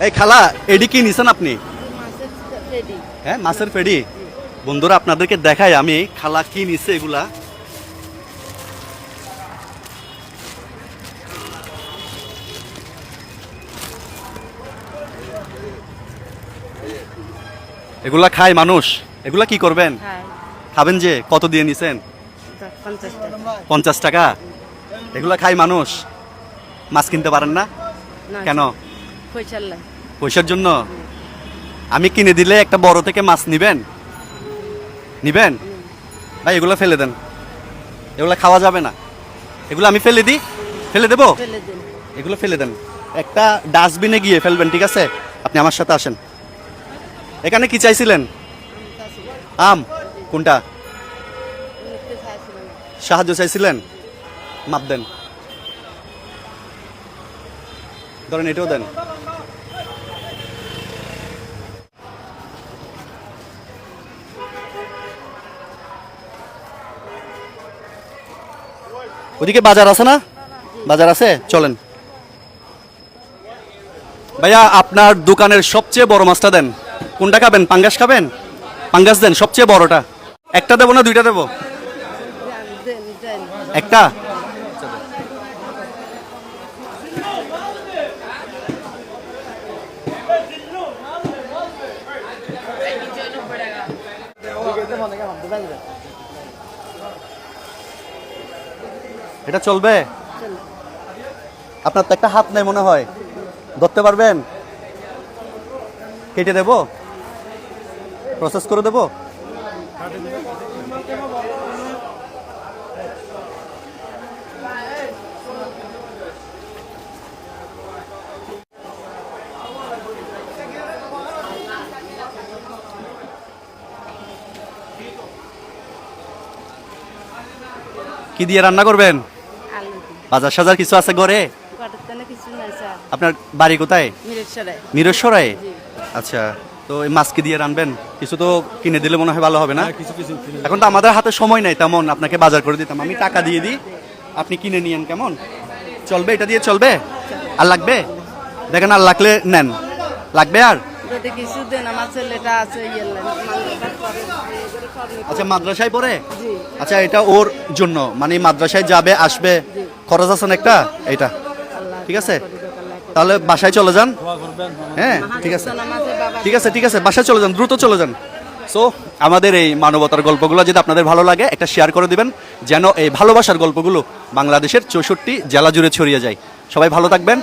এই খালা এডি কি নিছেন আপনি? মাছের রেডি। হ্যাঁ মাছের ফেডি। বন্ধুরা আপনাদেরকে দেখাই আমি খালা কি নিছে এগুলা। এগুলা খায় মানুষ, এগুলা কি করবেন? হ্যাঁ, খাবেন যে কত দিয়ে নিছেন? 50 টাকা। 50 টাকা। এগুলা খায় মানুষ, মাছ কিনতে পারেন না না, কেন? পয়সার লাই। পয়সার জন্য? আমি কিনে দিলে একটা বড় থেকে মাছ নিবেন? নিবেন ভাই? এগুলো ফেলে দেন, এগুলো খাওয়া যাবে না। এগুলো আমি ফেলে দিই, ফেলে দেবো? ফেলে দিন। এগুলো ফেলে দেন, একটা ডাস্টবিনে গিয়ে ফেলবেন, ঠিক আছে? আপনি আমার সাথে আসেন। এখানে কি চাইছিলেন? আম? কোনটা? সাহায্য চাইছিলেন? মাপ দেন, ধরেন এটাও দেন। ওদিকে বাজার আছে না? বাজার আছে, চলেন। ভাইয়া আপনার দোকানের সবচেয়ে বড় মাছটা দেন। কোনটা খাবেন? পাঙ্গাস খাবেন? পাঙ্গাস দেন, সবচেয়ে বড়টা। একটা দেবো না দুইটা দেবো? দেন, দেন। একটা। এটা চলবে? চলো। আপনার তো একটা হাত নাই মনে হয়, ধরতে পারবেন? কেটে দেব, প্রসেস করে দেব? কি দিয়ে রান্না করবেন? আলু দিন। বাজার সাজার কিছু আছে ঘরে? ঘরের তেনে কিছু নাই স্যার। আপনার বাড়ি কোথায়? মিরেশ্বরে। মিরসরাই? জি। আচ্ছা, তো এই মাছ কি দিয়ে রানবেন? কিছু তো কিনে দিলে মনে হয় ভালো হবে না? এখন তো আমাদের হাতে সময় নাই তেমন, আপনাকে বাজার করে দিতাম, আমি টাকা দিয়ে দিই, আপনি কিনে নিয়েন, কেমন? চলবে? এটা দিয়ে চলবে? আর লাগবে? দেখেন আর লাগলে নেন, লাগবে আর? যদি কিছু দেন, আমার ছেলেটা আছে আচ্ছা, মাদ্রাসায় পড়ে? জি। আচ্ছা, এটা ওর জন্য, মানে মাদ্রাসায় যাবে আসবে, খরচ আছে না একটা, এইটা আল্লাহ ঠিক আছে? করে দেখ, আল্লাহ করে তাহলে বাসায় চলে যান। হ্যাঁ দেখ। ঠিক আছে, নামাজে বাবা ঠিক আছে, ঠিক আছে, বাসায় চলে যান, দ্রুত চলে যান। সো আমাদের এই মানবতার গল্পগুলো যদি আপনাদের ভালো লাগে, একটা শেয়ার করে দিবেন, যেন এই ভালোবাসার গল্পগুলো বাংলাদেশের 64 জেলা জুড়ে ছড়িয়ে যায়। সবাই ভালো থাকবেন।